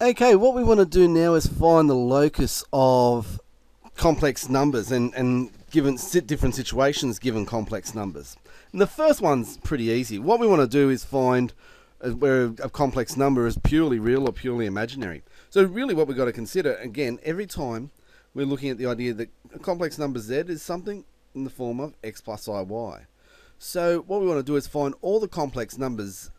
Okay, what we want to do now is find the locus of complex numbers and given different situations given complex numbers. And the first one's pretty easy. What we want to do is find where a complex number is purely real or purely imaginary. So really what we've got to consider, again, every time we're looking at the idea that a complex number z is something in the form of x plus iy. So what we want to do is find all the complex numbers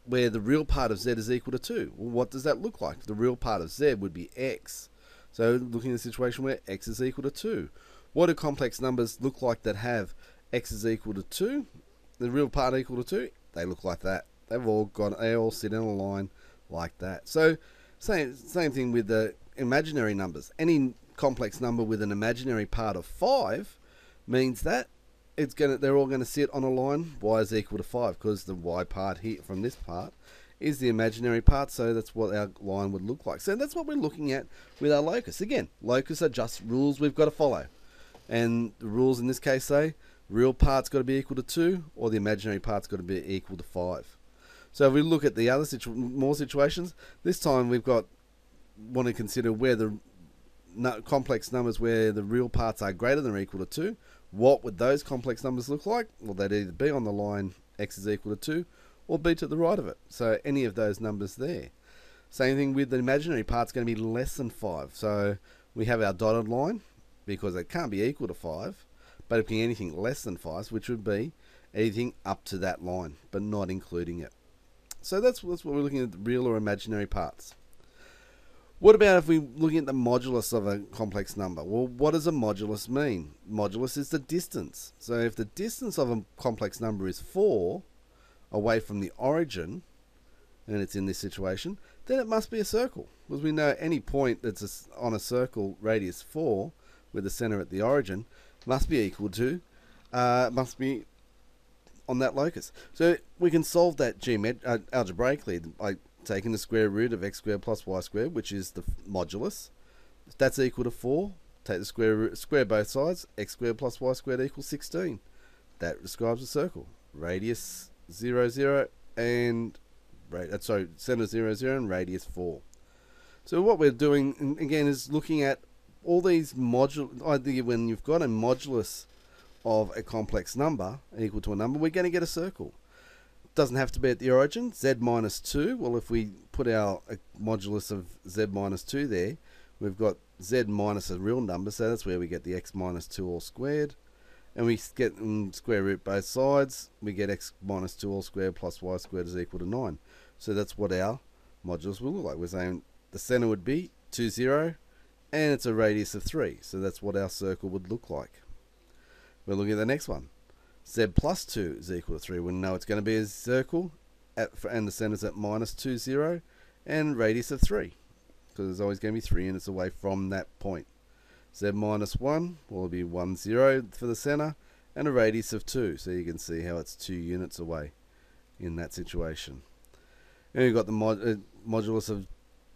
where the real part of z is equal to 2. Well, what does that look like? The real part of z would be x. So looking at a situation where x is equal to 2. What do complex numbers look like that have x is equal to 2? The real part equal to 2? They look like that. They all sit in a line like that. So same thing with the imaginary numbers. Any complex number with an imaginary part of 5 means that they're all going to sit on a line y is equal to 5, because the y part here from this part is the imaginary part, so that's what our line would look like. So that's what we're looking at with our locus. Again, locus are just rules we've got to follow. And the rules in this case say real part's got to be equal to 2, or the imaginary part's got to be equal to 5. So if we look at the other more situations, this time we've got want to consider where the complex numbers where the real parts are greater than or equal to 2. What would those complex numbers look like? Well, they'd either be on the line x is equal to 2 or be to the right of it. So any of those numbers there. Same thing with the imaginary part's going to be less than 5. So we have our dotted line because it can't be equal to 5, but it can be anything less than 5, which would be anything up to that line, but not including it. So that's what we're looking at, the real or imaginary parts. What about if we're looking at the modulus of a complex number? Well, what does a modulus mean? Modulus is the distance. So if the distance of a complex number is 4 away from the origin, and it's in this situation, then it must be a circle. Because we know any point that's on a circle radius 4 with the center at the origin must be equal to, must be on that locus. So we can solve that algebraically by taking the square root of x squared plus y squared, which is the modulus. If that's equal to 4, take the square root, square both sides, x squared plus y squared equals 16. That describes a circle. Radius 0, 0, and center 0, 0, and radius 4. So what we're doing, again, is looking at all these idea when you've got a modulus of a complex number equal to a number, we're going to get a circle. Doesn't have to be at the origin. Z minus 2. Well, if we put our modulus of z minus 2 there, we've got z minus a real number, so that's where we get the x minus 2 all squared. And we get square root both sides. We get x minus 2 all squared plus y squared is equal to 9. So that's what our modulus will look like. We're saying the center would be 2, 0, and it's a radius of 3. So that's what our circle would look like. We're looking at the next one. Z plus 2 is equal to 3. We know it's going to be a circle, and the center's at minus 2, 0, and radius of 3. Because there's always going to be 3 units away from that point. Z minus 1 will be 1, 0 for the center, and a radius of 2. So you can see how it's 2 units away in that situation. And we've got the modulus of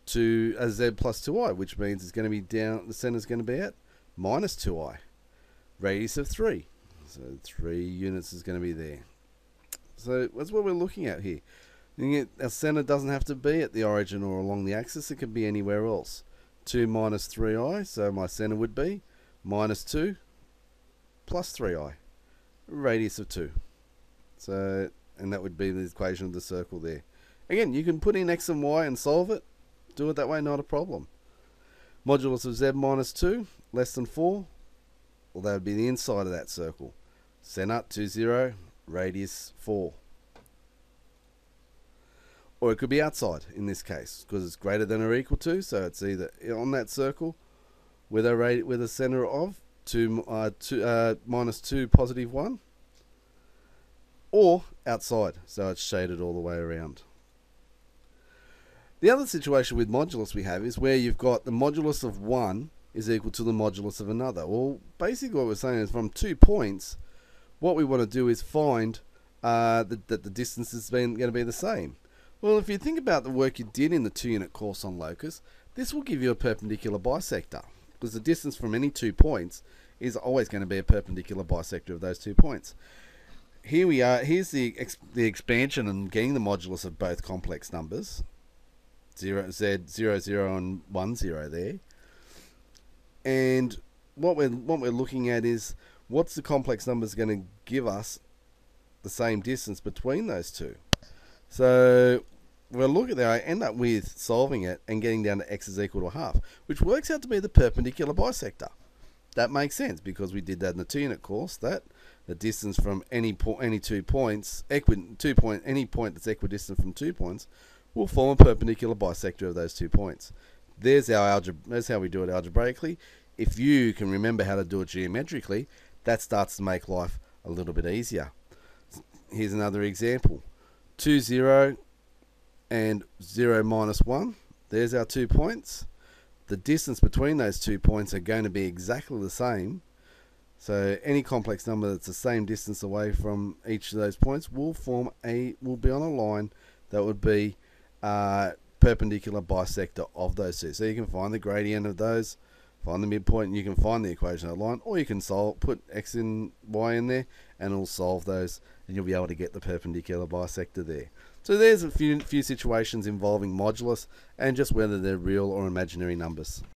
2 as z plus 2i, which means it's going to be down, the center's going to be at minus 2i. Radius of 3. So 3 units is going to be there. So that's what we're looking at here. Our center doesn't have to be at the origin or along the axis. It can be anywhere else. 2 minus 3i. So my center would be minus 2 plus 3i. Radius of 2. So, and that would be the equation of the circle there. Again, you can put in x and y and solve it. Do it that way, not a problem. Modulus of z minus 2 less than 4. Well, that would be the inside of that circle. Center 2, 0, radius 4. Or it could be outside in this case, because it's greater than or equal to, so it's either on that circle with a center of minus 2 positive 1, or outside, so it's shaded all the way around. The other situation with modulus we have is where you've got the modulus of 1 is equal to the modulus of another. Well, basically what we're saying is from 2 points, what we want to do is find that the distance is going to be the same. Well, if you think about the work you did in the 2-unit course on Locus, this will give you a perpendicular bisector, because the distance from any 2 points is always going to be a perpendicular bisector of those 2 points. Here we are. Here's the expansion and getting the modulus of both complex numbers. Z 0 0 and 1 0 there. And what we're looking at is what's the complex numbers going to give us the same distance between those two. So we'll look at that. I end up with solving it and getting down to x is equal to a half, which works out to be the perpendicular bisector. That makes sense because we did that in the 2-unit course. That the distance from any 2 points, any point that's equidistant from 2 points, will form a perpendicular bisector of those 2 points. There's how we do it algebraically. If you can remember how to do it geometrically, that starts to make life a little bit easier. Here's another example. 2 0 and 0 minus 1. There's our 2 points. The distance between those 2 points are going to be exactly the same. So any complex number that's the same distance away from each of those points will be on a line that would be perpendicular bisector of those two. So you can find the gradient of those, find the midpoint, and you can find the equation of the line, or you can put x and y in there, and it'll solve those, and you'll be able to get the perpendicular bisector there. So there's a few situations involving modulus and just whether they're real or imaginary numbers.